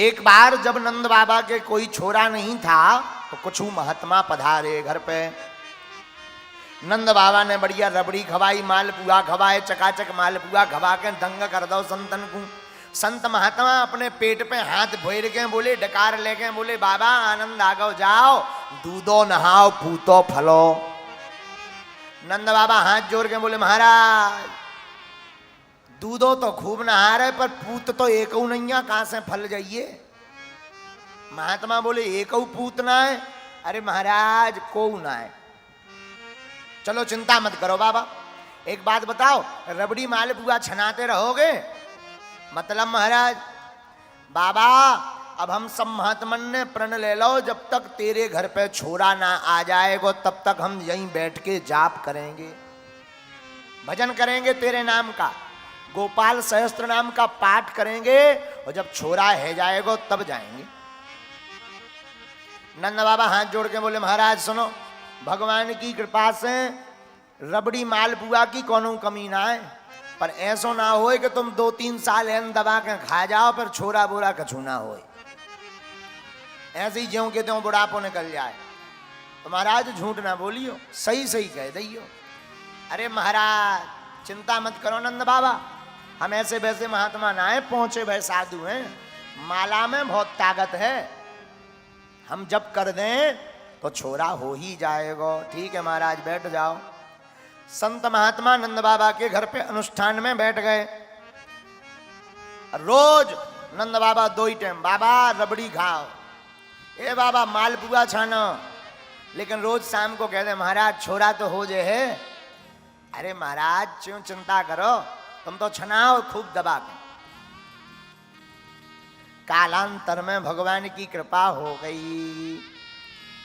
एक बार जब नंद बाबा के कोई छोरा नहीं था तो कुछ महात्मा पधारे घर पे। नंद बाबा ने बढ़िया रबड़ी खवाई, मालपुआ खवाए, चकाचक मालपुआ खवा के दंग कर दो संतन को। संत महात्मा अपने पेट पे हाथ फेर के बोले, डकार लेके बोले, बाबा आनंद आगो जाओ, दूधो नहाओ, पूतो फलो। नंद बाबा हाथ जोड़ के बोले, महाराज दूधो तो खूब नहा रहे पर पूत तो एक नहीं है, कहां से फल जाइए। महात्मा बोले, एक पूत ना है। अरे महाराज को ना है। चलो चिंता मत करो बाबा, एक बात बताओ, रबड़ी मालपुआ छनाते रहोगे? मतलब महाराज, बाबा अब हम सब महात्मन ने प्रण ले लो, जब तक तेरे घर पे छोरा ना आ जाएगा तब तक हम यहीं बैठ के जाप करेंगे, भजन करेंगे तेरे नाम का, गोपाल सहस्त्र नाम का पाठ करेंगे, और जब छोरा है जाएगा तब जाएंगे। नंद बाबा हाथ जोड़ के बोले, महाराज सुनो, भगवान की कृपा से रबड़ी मालपुआ की कोनो कमी ना है, पर ऐसा ना होए कि तुम 2-3 साल एन दबा के खा जाओ पर छोरा बोरा कछु ना होए, ऐसे ही ज्यों के त्यों बुढ़ापो निकल जाए। तो महाराज झूठ ना बोलियो, सही सही कह दियो। अरे महाराज चिंता मत करो नंद बाबा, हम ऐसे वैसे महात्मा ना है, पहुंचे भय साधु हैं, माला में बहुत ताकत है, हम जब कर दें तो छोरा हो ही जाएगा। ठीक है महाराज बैठ जाओ। संत महात्मा नंद बाबा के घर पे अनुष्ठान में बैठ गए। रोज नंद बाबा 2 ही टाइम, बाबा रबड़ी खाओ, ए बाबा मालपुआ छानो, लेकिन रोज शाम को कहते महाराज छोरा तो हो जे है। अरे महाराज क्यों चिंता करो, तुम तो छनाओ खूब दबा के। कालांतर में भगवान की कृपा हो गई,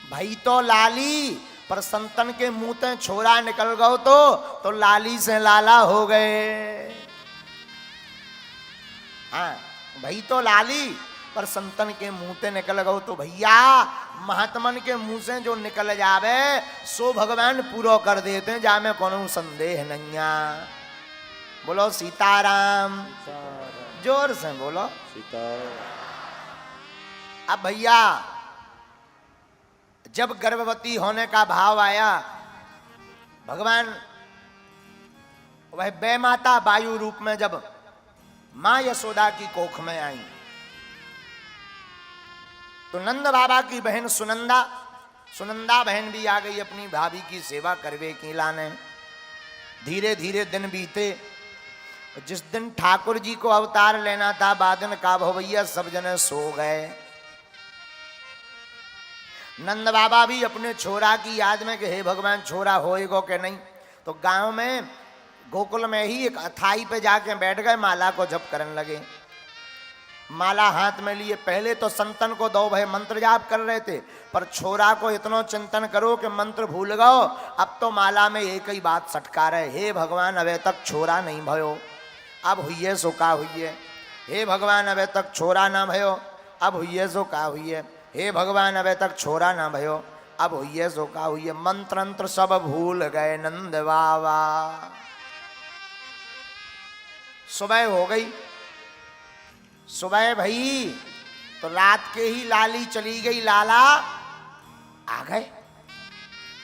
भाई तो लाली, पर संतन के मुंह से छोरा निकल गओ तो लाली से लाला हो गए। हाँ भाई तो लाली, पर संतन के मुंह से निकल गओ तो भैया महात्मन के मुंह से जो निकल जावे सो भगवान पूरा कर देते हैं, जा में कोनो संदेह नैया। बोलो सीताराम, जोर से बोलो सीताराम। अब भैया जब गर्भवती होने का भाव आया, भगवान वह बै माता वायु रूप में जब मां यशोदा की कोख में आई तो नंद बाबा की बहन सुनंदा बहन भी आ गई अपनी भाभी की सेवा करवे की लाने। धीरे धीरे दिन बीते, जिस दिन ठाकुर जी को अवतार लेना था बादन का भवैया सब जने सो गए। नंद बाबा भी अपने छोरा की याद में कि हे भगवान छोरा होएगो कि नहीं, तो गांव में गोकुल में ही एक अथाई पे जाके बैठ गए, माला को जप करने लगे। माला हाथ में लिए, पहले तो संतन को 2 भाई मंत्र जाप कर रहे थे, पर छोरा को इतना चिंतन करो कि मंत्र भूल गओ। अब तो माला में एक ही बात सटका रहे, हे भगवान अबे तक छोरा नहीं भयो, अब हुई सो का हुई। हे भगवान अबे तक छोरा ना भयो, अब हुई सो का हुई। हे भगवान अबे तक छोरा ना भयो, अब हुई सो का हुई। मंत्र अंत्र सब भूल गए नंद बाबा। सुबह हो गई, सुबह भई तो रात के ही लाली चली गई, लाला आ गए।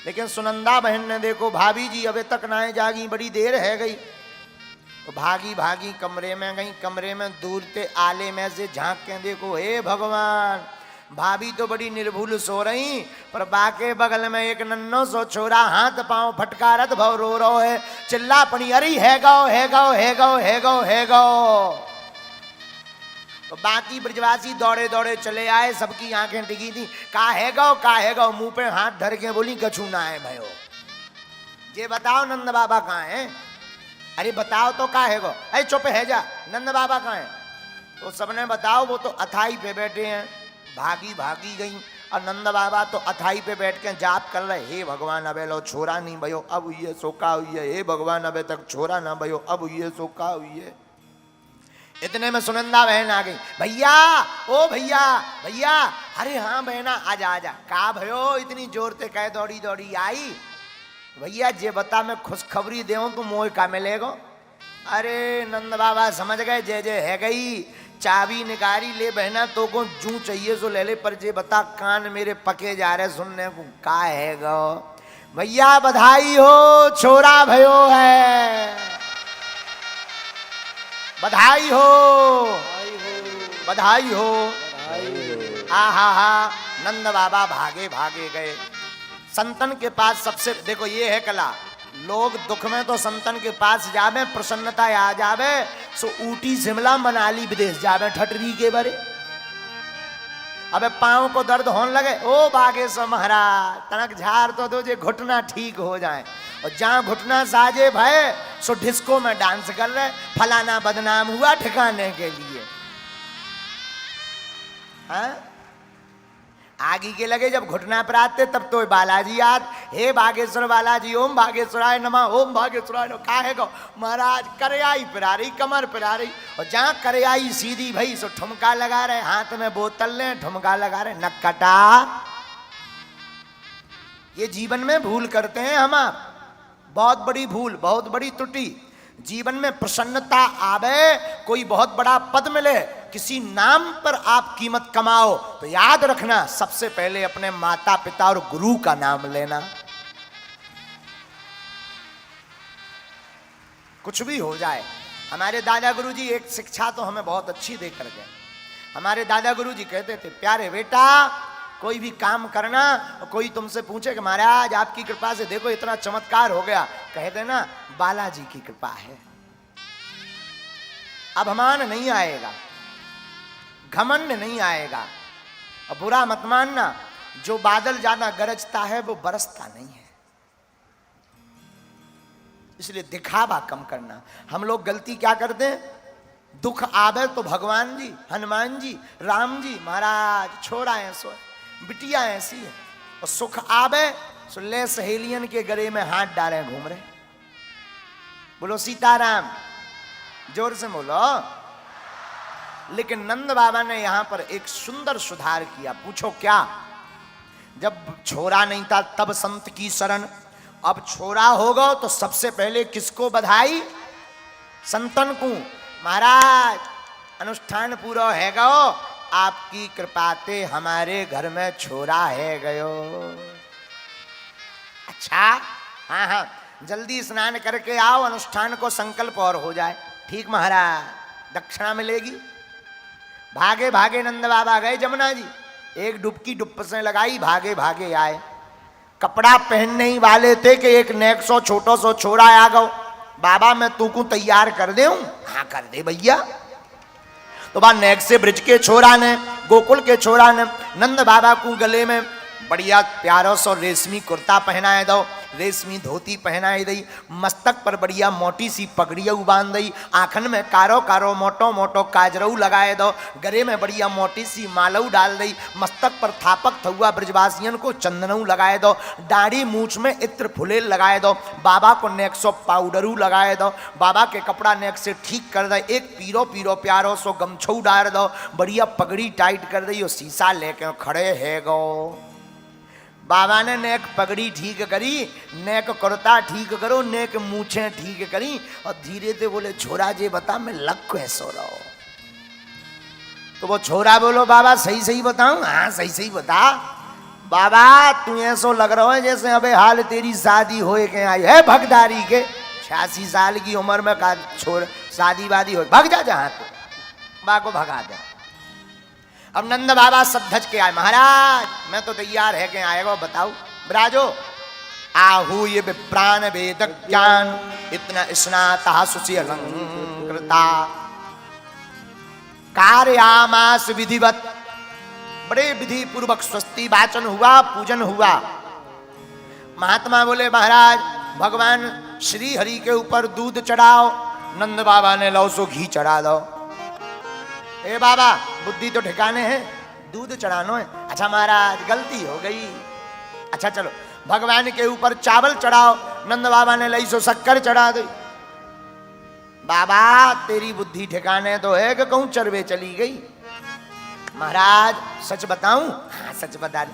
लेकिन सुनंदा बहन ने देखो भाभी जी अबे तक ना जागी, बड़ी देर है गई, तो भागी भागी कमरे में गई। कमरे में दूर से आले में से झांक के देखो, हे भगवान भाभी तो बड़ी निर्भुल सो रही, पर बाके बगल में एक नन्नो सो छोरा हाथ पांव फटकारत भव रो रो है, चिल्ला पड़ी, अरे है गो है गो है गो है गो है गो। तो बाकी ब्रजवासी दौड़े दौड़े चले आए, सबकी आंखें टिकी थी, का है गो, मुंह पे हाथ धर के बोली कछु ना है भयो। ये बताओ नंद बाबा कहाँ है? अरे बताओ तो का है गो, अरे चुप है जा, नंद बाबा कहाँ है? तो सबने बताओ वो तो अथाई पे बैठे हैं। भागी भागी गई, और नंद बाबा तो अथाई पे बैठ के जाप कर रहे, हे भगवान अबे लो छोरा नहीं भयो, अब ये सोका हुई है। हे भगवान अबे तक छोरा ना भयो, अब ये सोका हुई है। इतने में सुनंदा बहन आ गई, भैया ओ भैया भैया। अरे हाँ बहना आजा आजा, का भयो इतनी जोर से कह दौड़ी दौड़ी आई? भैया जे बता मैं खुशखबरी देऊं तो मोह का मिलेगो। अरे नंद बाबा समझ गए, जय जय है गई, चाबी निकारी ले बहना तो को जू चाहिए सो ले ले, पर जे बता कान मेरे पके जा रहे सुनने को का है गो। भैया बधाई हो, छोरा भयो है, बधाई हो, बधाई हो। आहा हा, नंद बाबा भागे भागे गए संतन के पास। सबसे देखो ये है कला, लोग दुख में तो संतन के पास जावे, प्रसन्नता आ जावे सो ऊटी शिमला मनाली विदेश जावे ठटरी के बरे। अबे पांव को दर्द होने लगे, ओ बागेश्वर महाराज तनक झाड़ तो दो जे घुटना ठीक हो जाए। और जहां घुटना साजे भय सो डिस्को में डांस कर रहे, फलाना बदनाम हुआ ठिकाने के लिए। हाँ? आगे के लगे जब घुटना पर आते तब तो बालाजी याद, हे बागेश्वर बालाजी, ओम बागेश्वराय नमः, ओम बागेश्वराय नमः। काहे गो महाराज करयाई पिरा रही, कमर पिरा रही, और जहां करयाई सीधी भई सो ठुमका लगा रहे, हाथ में बोतल ले ठुमका लगा रहे। नक्कटा ये जीवन में भूल करते हैं हम आप, बहुत बड़ी भूल, बहुत बड़ी त्रुटि। जीवन में प्रसन्नता आवे, कोई बहुत बड़ा पद मिले, किसी नाम पर आप कीमत कमाओ तो याद रखना सबसे पहले अपने माता पिता और गुरु का नाम लेना। कुछ भी हो जाए, हमारे दादा गुरु जी एक शिक्षा तो हमें बहुत अच्छी देकर गए। हमारे दादा गुरु जी कहते थे, प्यारे बेटा कोई भी काम करना, कोई तुमसे पूछे कि महाराज आपकी कृपा से देखो इतना चमत्कार हो गया, कह देना बालाजी की कृपा है। अभिमान नहीं आएगा, घमंड नहीं आएगा। और बुरा मत मानना, जो बादल ज्यादा गरजता है वो बरसता नहीं है, इसलिए दिखावा कम करना। हम लोग गलती क्या करते हैं, दुख आवे तो भगवान जी, हनुमान जी, राम जी महाराज छोड़ा ऐसो, बिटिया ऐसी है, और सुख आवे सो ले सहेलियन के गले में हाथ डाले घूम रहे। बोलो सीताराम, जोर से बोलो। लेकिन नंद बाबा ने यहां पर एक सुंदर सुधार किया। पूछो क्या? जब छोरा नहीं था तब संत की शरण, अब छोरा होगा तो सबसे पहले किसको बधाई? संतन को। महाराज अनुष्ठान पूरा है गो, आपकी कृपाते हमारे घर में छोरा है गयो। अच्छा हाँ हाँ, जल्दी स्नान करके आओ, अनुष्ठान को संकल्प और हो जाए। ठीक महाराज, दक्षिणा मिलेगी। भागे भागे नंद बाबा गए जमुना जी, एक डुबकी डुबसे लगाई, भागे भागे आए। कपड़ा पहनने ही वाले थे कि एक नेक सो छोटो सो छोरा आ गो। बाबा मैं तू को तैयार कर दे। हाँ कर दे भैया। तो बा नेक से ब्रिज के छोरा ने, गोकुल के छोरा ने नंद बाबा को गले में बढ़िया प्यारो सो रेशमी कुर्ता पहनाए दो, रेशमी धोती पहनाई दई, मस्तक पर बढ़िया मोटी सी पगड़िया बांध दई, आंखन में कारो कारो मोटो मोटो काजरऊ लगाए दो, गले में बढ़िया मोटी सी मालऊ डाल दई, मस्तक पर थापक थुआ ब्रजवासियन को चंदनऊ लगाए दो, दाढ़ी मूछ में इत्र फुलेल लगाए दो, बाबा को नेक सो पाउडरू लगाए दो, बाबा के कपड़ा नेक से ठीक कर दे, एक पीरो पीरो प्यारो सो गमछऊ डाल दो, बढ़िया पगड़ी टाइट कर दई, शीशा लेके खड़े है गो। बाबा ने नेक पगड़ी ठीक करी, नेक कुर्ता ठीक करो, नेक मूछें ठीक करी, और धीरे से बोले छोरा जे बता मैं लग कैसो रहो। तो वो छोरा बोलो बाबा सही सही बताऊं? हाँ सही सही बता। बाबा तू ऐसो लग रहा है जैसे अबे हाल तेरी शादी होए के आई है भगदारी के, 86 साल की उम्र में का छोड़ शादी वादी हो, भग जा जहां तो। बा को भगा दे। अब नंद बाबा सब धज के आए, महाराज मैं तो तैयार है के आएगा, बताओ ब्राजो। आहू ये प्राण वेद ज्ञान इतना स्नाता सुचि अलंकृता कार्यामास विधिवत। बड़े विधि पूर्वक स्वस्ति वाचन हुआ, पूजन हुआ। महात्मा बोले महाराज भगवान श्री हरि के ऊपर दूध चढ़ाओ। नंद बाबा ने लो सो घी चढ़ा दो। ए बाबा बुद्धि तो ठिकाने है, दूध चढ़ानो है। अच्छा महाराज गलती हो गई। अच्छा चलो भगवान के ऊपर चावल चढ़ाओ। नंद बाबा ने लई सो शक्कर चढ़ा दी। बाबा तेरी बुद्धि ठिकाने तो है कि कहूं चरवे चली गई। महाराज सच बताऊं? हाँ सच बता दे।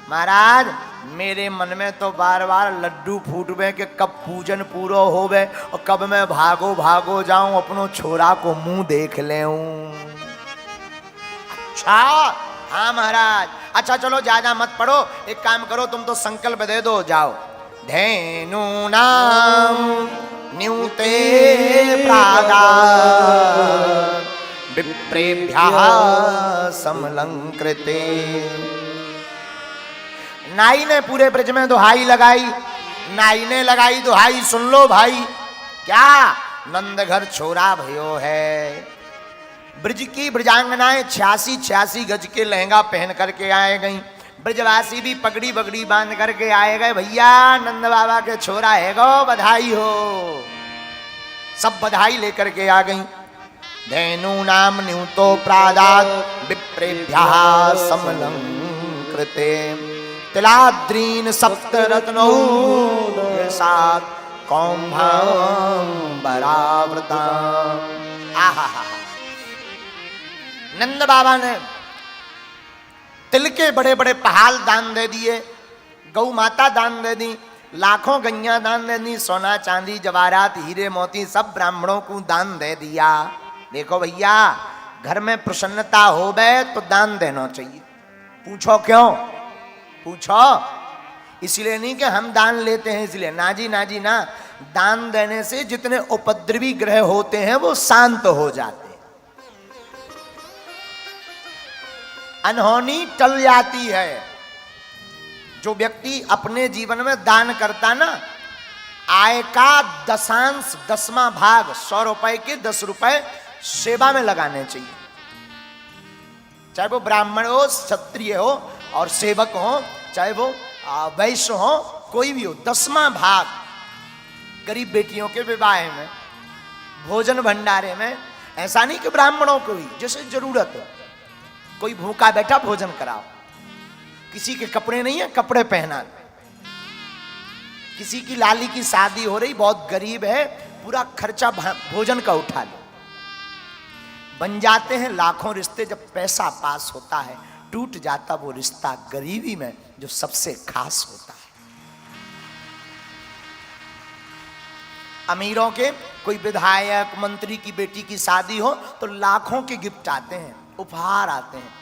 महाराज मेरे मन में तो बार बार लड्डू फूटवे कि कब पूजन पूरा होवे और कब मैं भागो भागो जाऊं अपनो छोरा को मुंह देख लेऊं। अच्छा हाँ महाराज, अच्छा चलो ज्यादा मत पढ़ो, एक काम करो तुम तो संकल्प दे दो, जाओ। धेनु नाम न्यूते प्रादा विप्रेभ्यः समलंकृते। नाई ने पूरे ब्रज में दुहाई लगाई, नाई ने लगाई दुहाई, सुन लो भाई, क्या नंद घर छोरा भयो है। ब्रज की ब्रजांगनाएं 86 गज के लहंगा पहन करके आए गई, ब्रजवासी भी पगड़ी बगड़ी बांध करके आए गए, भैया नंद बाबा के छोरा है गो, बधाई हो। सब बधाई लेकर के आ गई। धेनु नाम न्यूतो प्रादात विप्रेभ्यः समलंकृते तिलाद्रीन सप्तरत्नौ सात कौम्भांबरावृता। आहा, नंद बाबा ने तिल के बड़े बड़े पहाड़ दान दे दिए, गौ माता दान दे दी, लाखों गैया दान दे दी, सोना चांदी जवाहरात हीरे मोती सब ब्राह्मणों को दान दे दिया। देखो भैया, घर में प्रसन्नता हो गए तो दान देना चाहिए। पूछो क्यों? पूछो इसलिए नहीं कि हम दान लेते हैं इसलिए, ना जी ना जी ना। दान देने से जितने उपद्रवी ग्रह होते हैं वो शांत हो जाते हैं, अनहोनी टल जाती है। जो व्यक्ति अपने जीवन में दान करता ना, आय का दशांश 10वां भाग 100 रुपए के 10 रुपए सेवा में लगाने चाहिए। चाहे वो ब्राह्मण हो, क्षत्रिय हो और सेवक हो, चाहे वो वैश्य हो, कोई भी हो, 10वां भाग गरीब बेटियों के विवाह में, भोजन भंडारे में। ऐसा नहीं कि ब्राह्मणों को ही जैसे जरूरत हो, कोई भूखा बैठा भोजन कराओ, किसी के कपड़े नहीं है कपड़े पहना, किसी की लाली की शादी हो रही बहुत गरीब है, पूरा खर्चा भोजन का उठा लो। बन जाते हैं लाखों रिश्ते, जब पैसा पास होता है टूट जाता वो रिश्ता गरीबी में जो सबसे खास होता है। अमीरों के कोई विधायक मंत्री की बेटी की शादी हो तो लाखों के गिफ्ट आते हैं, उपहार आते हैं,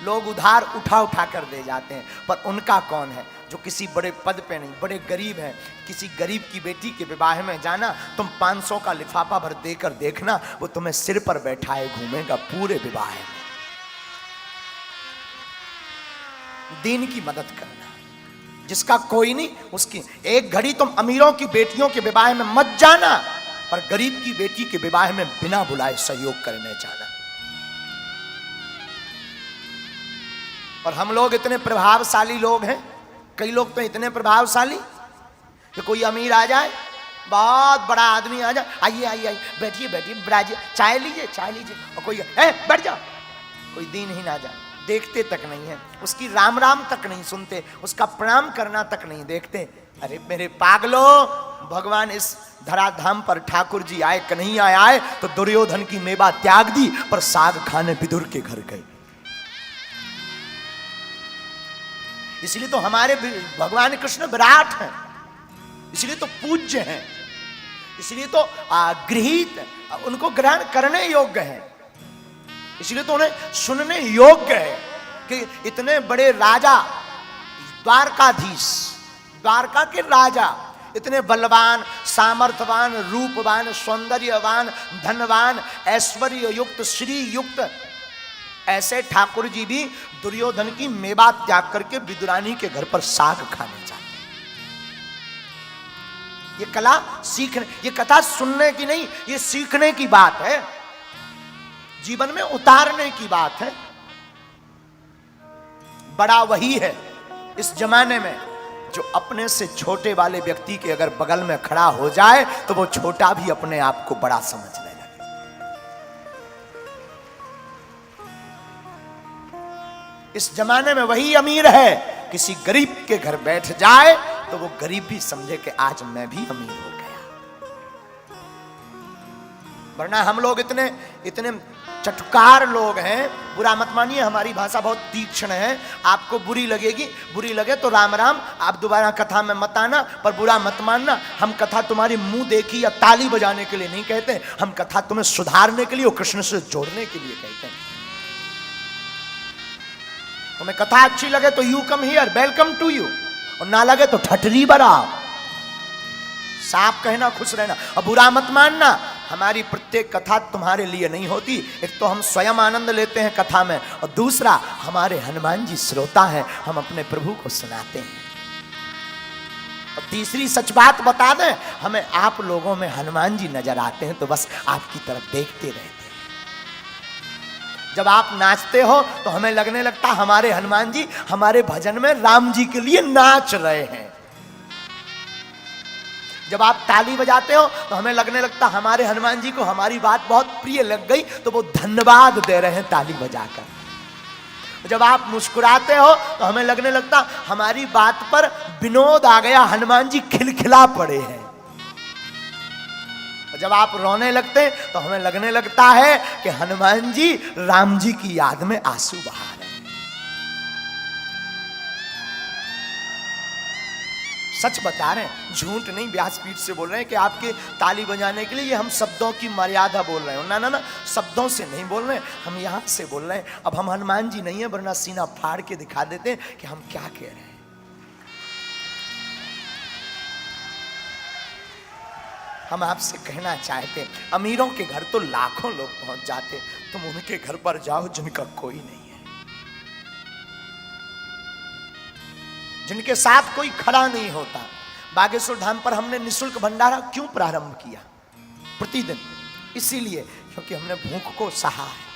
लोग उधार उठा उठा कर दे जाते हैं। पर उनका कौन है जो किसी बड़े पद पे नहीं, बड़े गरीब हैं। किसी गरीब की बेटी के विवाह में जाना, तुम 500 का लिफाफा भर देकर देखना, वो तुम्हें सिर पर बैठाए घूमेगा पूरे विवाह में। दीन की मदद करना, जिसका कोई नहीं उसकी। एक घड़ी तुम अमीरों की बेटियों के विवाह में मत जाना, पर गरीब की बेटी के विवाह में बिना बुलाए सहयोग करने जाना। और हम लोग इतने प्रभावशाली लोग हैं, कई लोग तो इतने प्रभावशाली कि कोई अमीर आ जाए, बहुत बड़ा आदमी आ जाए, आइए आइए आइए बैठिए बैठिए ब्राजिए, चाय लीजिए चाय लीजिए, और कोई बैठ जाओ, कोई दीन ही ना जाए, देखते तक नहीं है, उसकी राम राम तक नहीं सुनते, उसका प्रणाम करना तक नहीं देखते। अरे मेरे पागलो, भगवान इस धराधाम पर ठाकुर जी आए, कन्हैया आए तो दुर्योधन की मेवा त्याग दी, पर साग खाने विदुर के घर गए। इसलिए तो हमारे भगवान कृष्ण विराट हैं, इसलिए तो पूज्य हैं, इसलिए तो गृहीत, उनको ग्रहण करने योग्य है, इसलिए तो उन्हें सुनने योग्य है कि इतने बड़े राजा, द्वारकाधीश, द्वारका के राजा, इतने बलवान, सामर्थ्यवान, रूपवान, सौंदर्यवान, धनवान, ऐश्वर्य युक्त, श्री युक्त, ऐसे ठाकुर जी भी दुर्योधन की मेवा त्याग करके विदुरानी के घर पर साग खाने जाते। ये कला सीखने, ये कथा सुनने की नहीं, ये सीखने की बात है, जीवन में उतारने की बात है। बड़ा वही है इस जमाने में जो अपने से छोटे वाले व्यक्ति के अगर बगल में खड़ा हो जाए तो वो छोटा भी अपने आप को बड़ा समझने लगे। इस जमाने में वही अमीर है, किसी गरीब के घर बैठ जाए तो वो गरीब भी समझे कि आज मैं भी अमीर हो गया। वरना हम लोग इतने इतने चटकार लोग हैं, बुरा मत मानिए, हमारी भाषा बहुत तीक्ष्ण है, आपको बुरी लगेगी, बुरी लगे तो राम राम, आप दोबारा कथा में मत आना, पर बुरा मत मानना। हम कथा तुम्हारी मुंह देखी या ताली बजाने के लिए नहीं कहते, हम कथा तुम्हें सुधारने के लिए और कृष्ण से जोड़ने के लिए कहते हैं। तुम्हें कथा अच्छी लगे तो you come here, welcome to you, और ना लगे तो ठटरी बराओ। साफ कहना, खुश रहना और बुरा मत मानना। हमारी प्रत्येक कथा तुम्हारे लिए नहीं होती। एक तो हम स्वयं आनंद लेते हैं कथा में, और दूसरा हमारे हनुमान जी श्रोता हैं, हम अपने प्रभु को सुनाते हैं। और तीसरी सच बात बता दें, हमें आप लोगों में हनुमान जी नजर आते हैं तो बस आपकी तरफ देखते रहते हैं। जब आप नाचते हो तो हमें लगने लगता हमारे हनुमान जी हमारे भजन में राम जी के लिए नाच रहे हैं। जब आप ताली बजाते हो तो हमें लगने लगता हमारे हनुमान जी को हमारी बात बहुत प्रिय लग गई तो वो धन्यवाद दे रहे हैं ताली बजाकर। जब आप मुस्कुराते हो तो हमें लगने लगता हमारी बात पर विनोद आ गया, हनुमान जी खिलखिला पड़े हैं। जब आप रोने लगते तो हमें लगने लगता है कि हनुमान जी राम जी की याद में आंसू बहा रहे हैं। सच बता रहे हैं, झूठ नहीं, व्यासपीठ से बोल रहे हैं कि आपके ताली बजाने के लिए ये हम शब्दों की मर्यादा बोल रहे हैं। ना ना ना, शब्दों से नहीं बोल रहे हैं, हम यहां से बोल रहे हैं। अब हम हनुमान जी नहीं है, वरना सीना फाड़ के दिखा देते हैं कि हम क्या कह रहे हैं। हम आपसे कहना चाहते, अमीरों के घर तो लाखों लोग पहुंच जाते, तुम उनके घर पर जाओ जिनका कोई नहीं है, जिनके साथ कोई खड़ा नहीं होता। बागेश्वर धाम पर हमने निःशुल्क भंडारा क्यों प्रारंभ किया प्रतिदिन? इसीलिए क्योंकि हमने भूख को सहा है,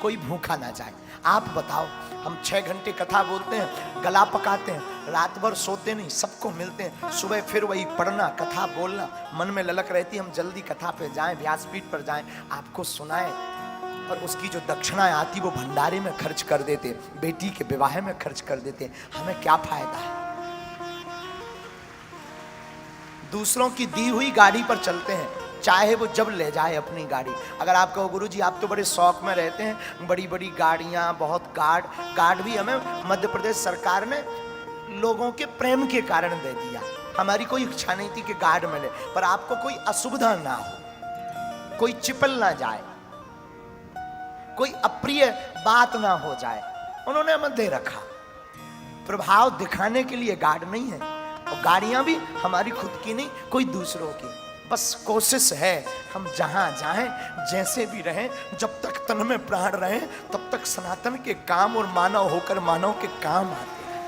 कोई भूखा ना जाए। आप बताओ, हम 6 घंटे कथा बोलते हैं, गला पकाते हैं, रात भर सोते नहीं, सबको मिलते हैं, सुबह फिर वही पढ़ना, कथा बोलना, मन में ललक रहती, हम जल्दी कथा पे जाएं, व्यासपीठ पर जाएं, आपको सुनाएं, और उसकी जो दक्षिणा आती वो भंडारे में खर्च कर देते, बेटी के विवाह में खर्च कर देते। हमें क्या फायदा है? दूसरों की दी हुई गाड़ी पर चलते हैं, चाहे वो जब ले जाए अपनी गाड़ी। अगर आप कहो गुरुजी आप तो बड़े शौक में रहते हैं, बड़ी बड़ी गाड़ियां, बहुत गार्ड भी हमें मध्य प्रदेश सरकार ने लोगों के प्रेम के कारण दे दिया। हमारी कोई इच्छा नहीं थी कि गार्ड मिले, पर आपको कोई असुविधा ना हो, कोई चिपल ना जाए, कोई अप्रिय बात ना हो जाए, उन्होंने हमें दे रखा। प्रभाव दिखाने के लिए गार्ड नहीं है, और गाड़ियां भी हमारी खुद की नहीं, कोई दूसरों की। बस कोशिश है हम जहां जाएं, जैसे भी रहें, जब तक तन में प्राण रहे तब तक सनातन के काम और मानव होकर मानव के काम आते हैं।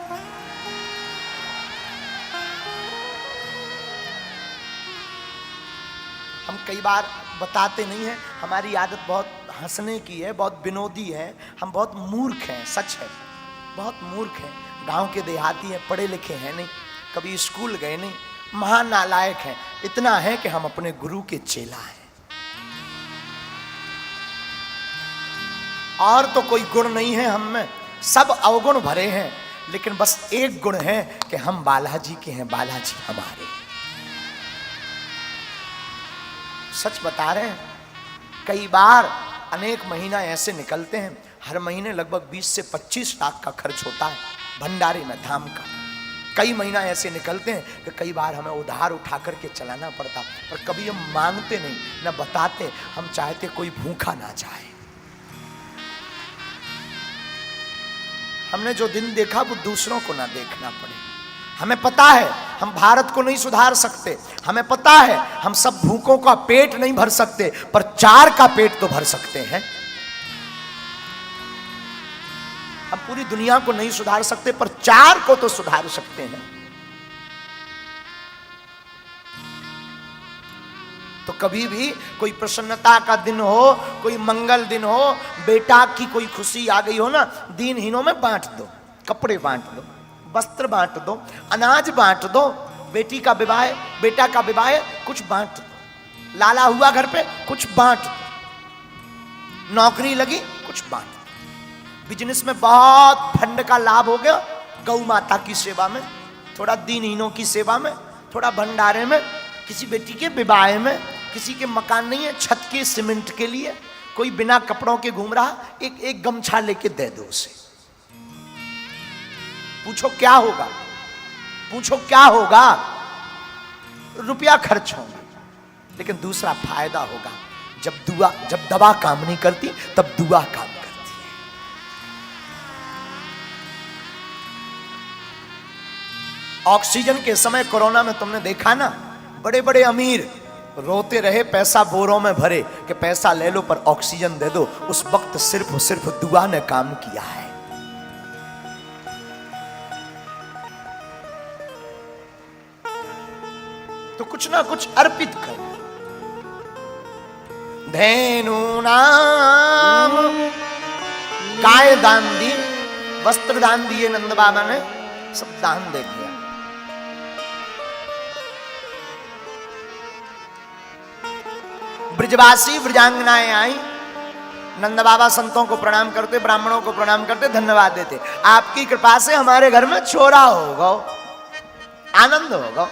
हम कई बार बताते नहीं हैं, हमारी आदत बहुत हंसने की है, बहुत विनोदी है, हम बहुत मूर्ख हैं, सच है, बहुत मूर्ख हैं। गांव के देहाती हैं, पढ़े लिखे हैं नहीं, कभी स्कूल गए नहीं, महान नालायक हैं। इतना है कि हम अपने गुरु के चेला हैं, और तो कोई गुण नहीं है हम में, सब अवगुण भरे हैं, लेकिन बस एक गुण है कि हम बालाजी के हैं, बालाजी हमारे। सच बता रहे हैं, कई बार अनेक महीना ऐसे निकलते हैं, हर महीने लगभग 20 से 25 लाख का खर्च होता है भंडारे में, धाम का। कई महीना ऐसे निकलते हैं कि कई बार हमें उधार उठा करके चलाना पड़ता, पर कभी हम मांगते नहीं, न बताते, हम चाहते कोई भूखा ना जाए। हमने जो दिन देखा वो दूसरों को ना देखना पड़े। हमें पता है हम भारत को नहीं सुधार सकते, हमें पता है हम सब भूखों का पेट नहीं भर सकते, पर 4 का पेट तो भर सकते हैं। हम पूरी दुनिया को नहीं सुधार सकते, पर 4 को तो सुधार सकते हैं। तो कभी भी कोई प्रसन्नता का दिन हो, कोई मंगल दिन हो, बेटा की कोई खुशी आ गई हो ना, दीनहीनों में बांट दो, कपड़े बांट दो, वस्त्र बांट दो, अनाज बांट दो, बेटी का विवाह, बेटा का विवाह, कुछ बांट दो, लाला हुआ घर पे, कुछ बांट दो, नौकरी लगी, कुछ बांट दो। बिजनेस में बहुत फंड का लाभ हो गया, गौ माता की सेवा में, थोड़ा दीनहीनों की सेवा में, थोड़ा भंडारे में, किसी बेटी के विवाह में, किसी के मकान नहीं है, छत के सीमेंट के लिए, कोई बिना कपड़ों के घूम रहा, एक गमछा लेके दे दो उसे। पूछो क्या होगा? पूछो क्या होगा? रुपया खर्च होगा, लेकिन दूसरा फायदा होगा। जब दवा काम नहीं करती तब दुआ काम करती है। ऑक्सीजन के समय कोरोना में तुमने देखा ना, बड़े बड़े अमीर रोते रहे पैसा बोरों में भरे कि पैसा ले लो पर ऑक्सीजन दे दो। उस वक्त सिर्फ दुआ ने काम किया है। तो कुछ ना कुछ अर्पित कर। धेनु नाम काय दान दी, वस्त्र दान दिए नंद बाबा ने, सब दान दे दिया। ब्रजवासी ब्रजांगनाएं आई, नंद बाबा संतों को प्रणाम करते, ब्राह्मणों को प्रणाम करते, धन्यवाद देते। आपकी कृपा से हमारे घर में छोरा होगा, आनंद होगा।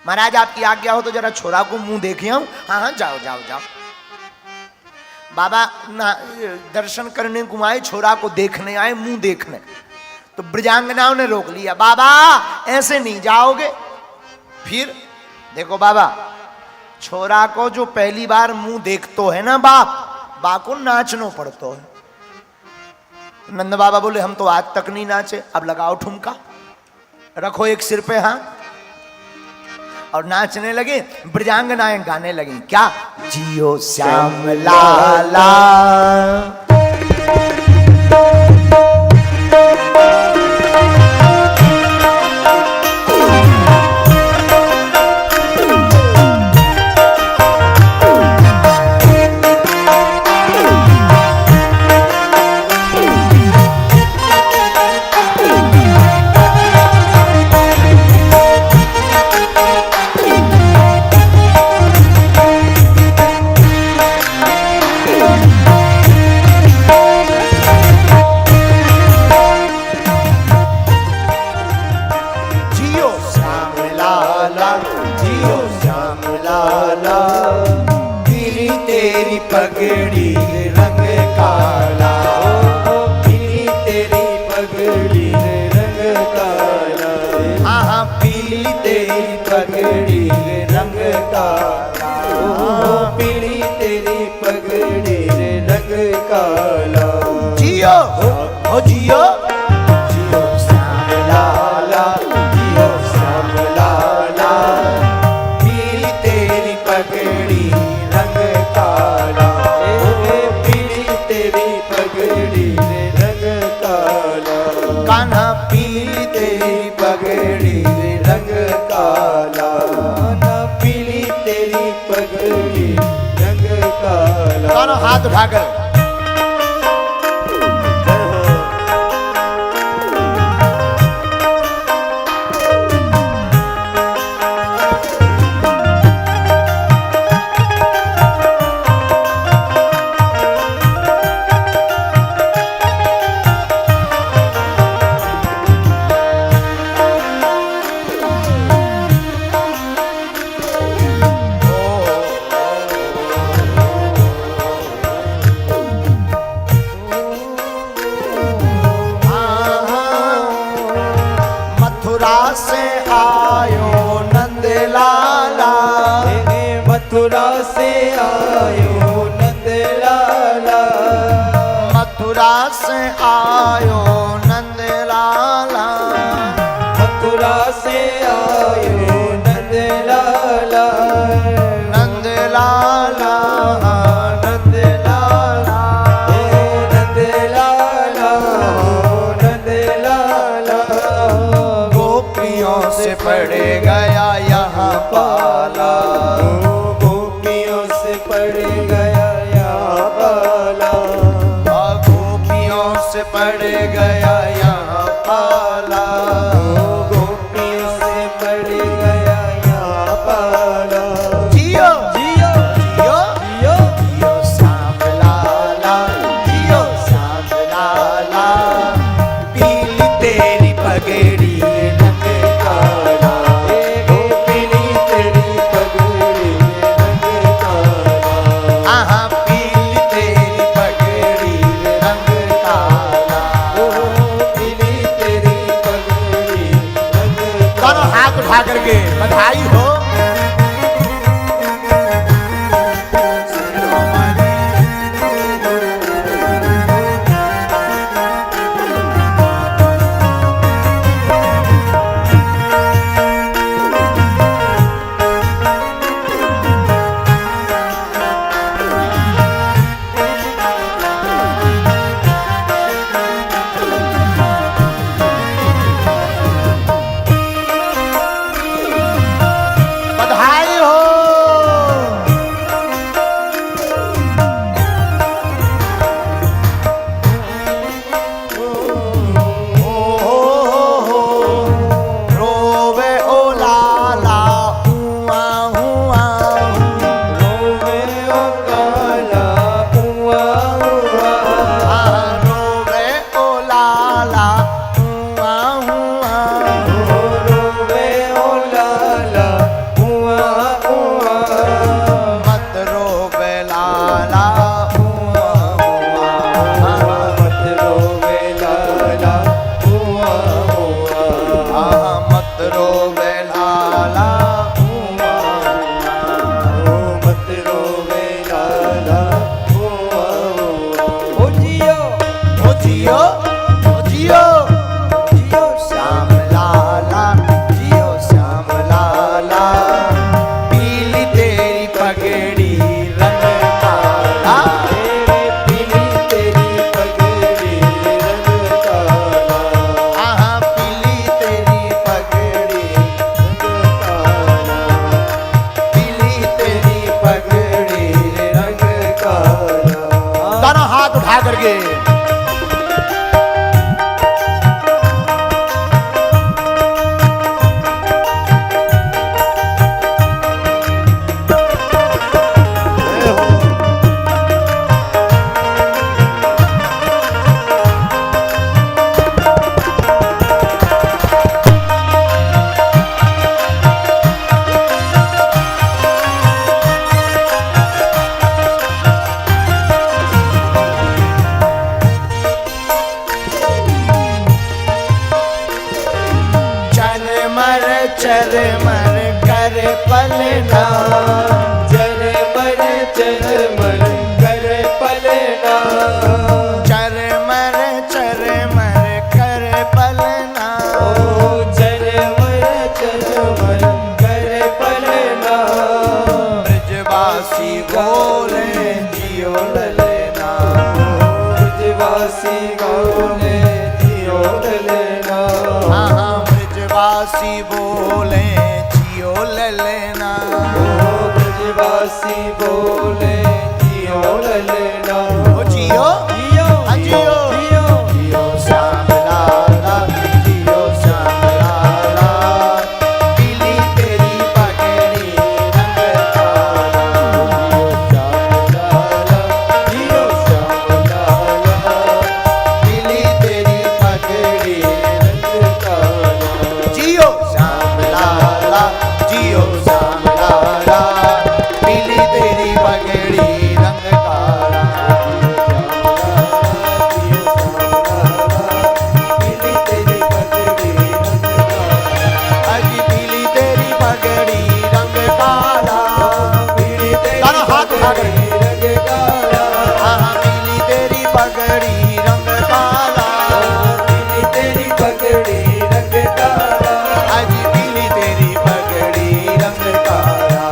महाराज आपकी आज्ञा हो तो जरा छोरा को मुंह देखे आऊं। हाँ हाँ जाओ जाओ जाओ। बाबा ना दर्शन करने को आए, छोरा को देखने आए, मुंह देखने। तो ब्रजांगनाओं ने रोक लिया, बाबा ऐसे नहीं जाओगे। फिर देखो बाबा, छोरा को जो पहली बार मुंह देखतो है ना बा को नाचनो पड़तो है। नंद बाबा बोले हम तो आज तक नहीं नाचे, अब लगाओ ठुमका, रखो एक सिर पे हाथ, और नाचने लगे। ब्रजांगनाएं गाने लगी, क्या? जियो श्याम लाला पगड़ी रंग काला, पीली तेरी पगड़ी रंग काला, हाँ पीली तेरी पगड़ी रंग काला, पीली तेरी पगड़ी रंग काला। जियो हो जियो, जियो श्याम लाला, जियो श्याम लाला, पीली तेरी पगड़ी रंग काला, पीली तेरी पगड़ी रंग काला, कान्हा पीली तेरी पगड़ी रंग काला, पीली तेरी पगड़ी रंग काला। दोनों हाथ उठाकर से आयो नंद लाला, मथुरा से आयो नंद लाला, मथुरा से आयो नंद लाला, मथुरा से आयो नंद लाला, नंद लाला नंद लाला, नंद लाला, नंद लाला, गोपियों से पड़ गया यहाँ पाला, गोपियों से पड़ गया यहाँ पाला, गोपियों से पड़ गया यहाँ पाला, गोपियों से पड़ गया यहाँ पाला। जियो जियो जियो जियो जियो श्याम लाला, जियो श्याम लाला, पीली तेरी पगड़ी रंग काला, पीली तेरी पगड़ी रंग काला, आहा पीली तेरी पगड़ी रंग काला। पीली तेरी पगड़ी रंग दोनों हाथ उठा करके बधाई हो। कर पलना, चरमर चरमर कर पलना, चरमर चरमर कर पलना, ओ चरमर चरमर कर पलना, ब्रजवासी बोले जियो ललना, ब्रजवासी बोले जियो ललना, हाँ हाँ ब्रजवासी बोले जियो ललना, ब्रजवासी बोले जियो ललना, ओ जियो जियो हाँ जियो जियो जियो श्याम लाला, जियो श्याम लाला, पीली तेरी पगड़ी रंग काला, श्याम लाला, जियो श्याम लाला, पीली तेरी पगड़ी रंग काला, जियो श्याम लाला, जियो श्याम लाला, पीली तेरी पगड़ी रंग काला, पीली तेरी पगड़ी रंग काला, अजी पीली तेरी पगड़ी रंग काला, पीली तेरी दोनों हाथ उठा कर। पगड़ी रंग काला, हाँ हाँ पीली तेरी पगड़ी रंग काला, पीली तेरी पगड़ी रंग काला, अजी पीली तेरी पगड़ी रंग काला,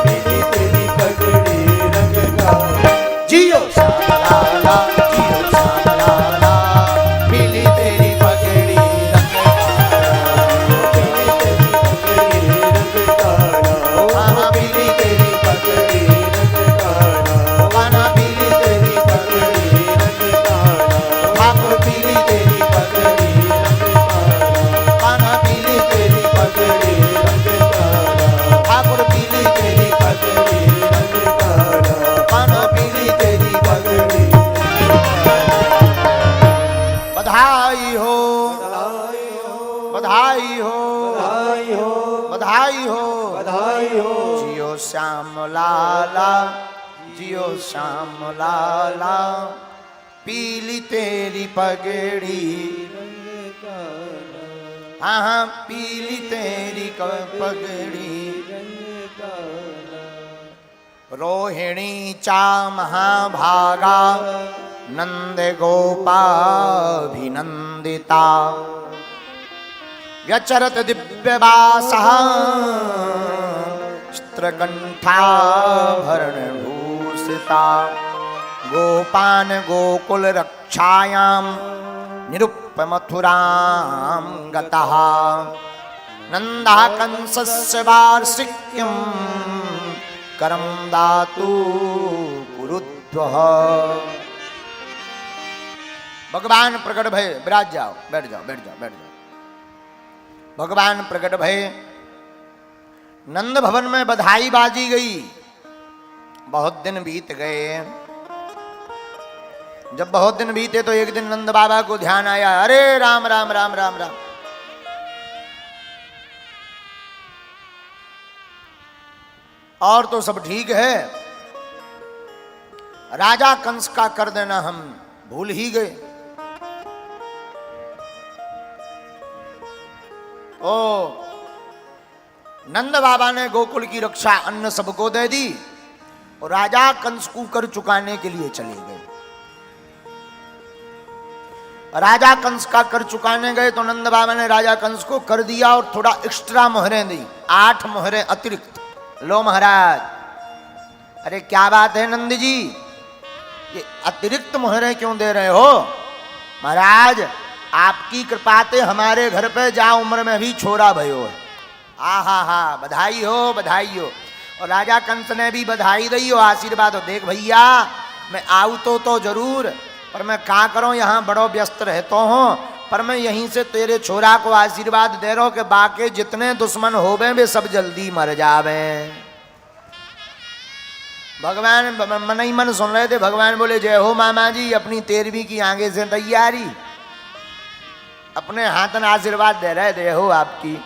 पीली तेरी पगड़ी रंग काला, जियो श्याम लाला, जियो श्याम लाला, पीली तेरी पगड़ी रंग काला, हाँ हाँ पीली तेरी पगड़ी, काना पीली तेरी पगड़ी, ठाकुर पीली तेरी पगड़ी, काना पीली तेरी पगड़ी, ठाकुर पीली तेरी पगड़ी, काना पीली तेरी पगड़ी। बधाई हो, बधाई हो, बधाई हो, जियो श्याम लाला, जियो श्याम लाला, पीली तेरी पगड़ी, हाँ हाँ पीली तेरी पगड़ी, रोहिणी चा महाभागा, नंद गोपाभिनंदिता, व्यचरत दिव्यवासः, स्त्रकंठाभरणभूषिता, गोपान गोकुल रक्षायां निरुप्यमथुरां गतः, नन्दाकंसस्य वार्षिक्यं करं दातु कुरुद्वः। भगवान प्रकट भय, विराज जाओ, बैठ जाओ बैठ जाओ बैठ जाओ। भगवान प्रकट भय, नंद भवन में बधाई बाजी गई। बहुत दिन बीत गए। जब बहुत दिन बीते तो एक दिन नंद बाबा को ध्यान आया, अरे राम राम राम राम राम, और तो सब ठीक है, राजा कंस का कर देना हम भूल ही गए। ओ नंद बाबा ने गोकुल की रक्षा अन्न सबको दे दी और राजा कंस को कर चुकाने के लिए चले गए। राजा कंस का कर चुकाने गए तो नंद बाबा ने राजा कंस को कर दिया और थोड़ा एक्स्ट्रा मोहरें दी, 8 मोहरें अतिरिक्त। लो महाराज। अरे क्या बात है नंद जी, ये अतिरिक्त मोहरें क्यों दे रहे हो? महाराज आपकी कृपाते हमारे घर पे जा उम्र में भी छोरा भयो है। आहा हा, बधाई हो बधाई हो। और राजा कंस ने भी बधाई दी हो, आशीर्वाद हो। देख भैया मैं आऊ तो जरूर, पर मैं क्या करूं, यहाँ बड़ो व्यस्त रहता हूँ, पर मैं यहीं से तेरे छोरा को आशीर्वाद दे रहा हूं कि बाकी जितने दुश्मन होवे वे सब जल्दी मर जावे। भगवान मन ही मन सुन रहे थे। भगवान बोले जय हो मामा जी, अपनी 13वीं की आगे से तैयारी, अपने हाथ में आशीर्वाद दे रहे थे हो आपकी।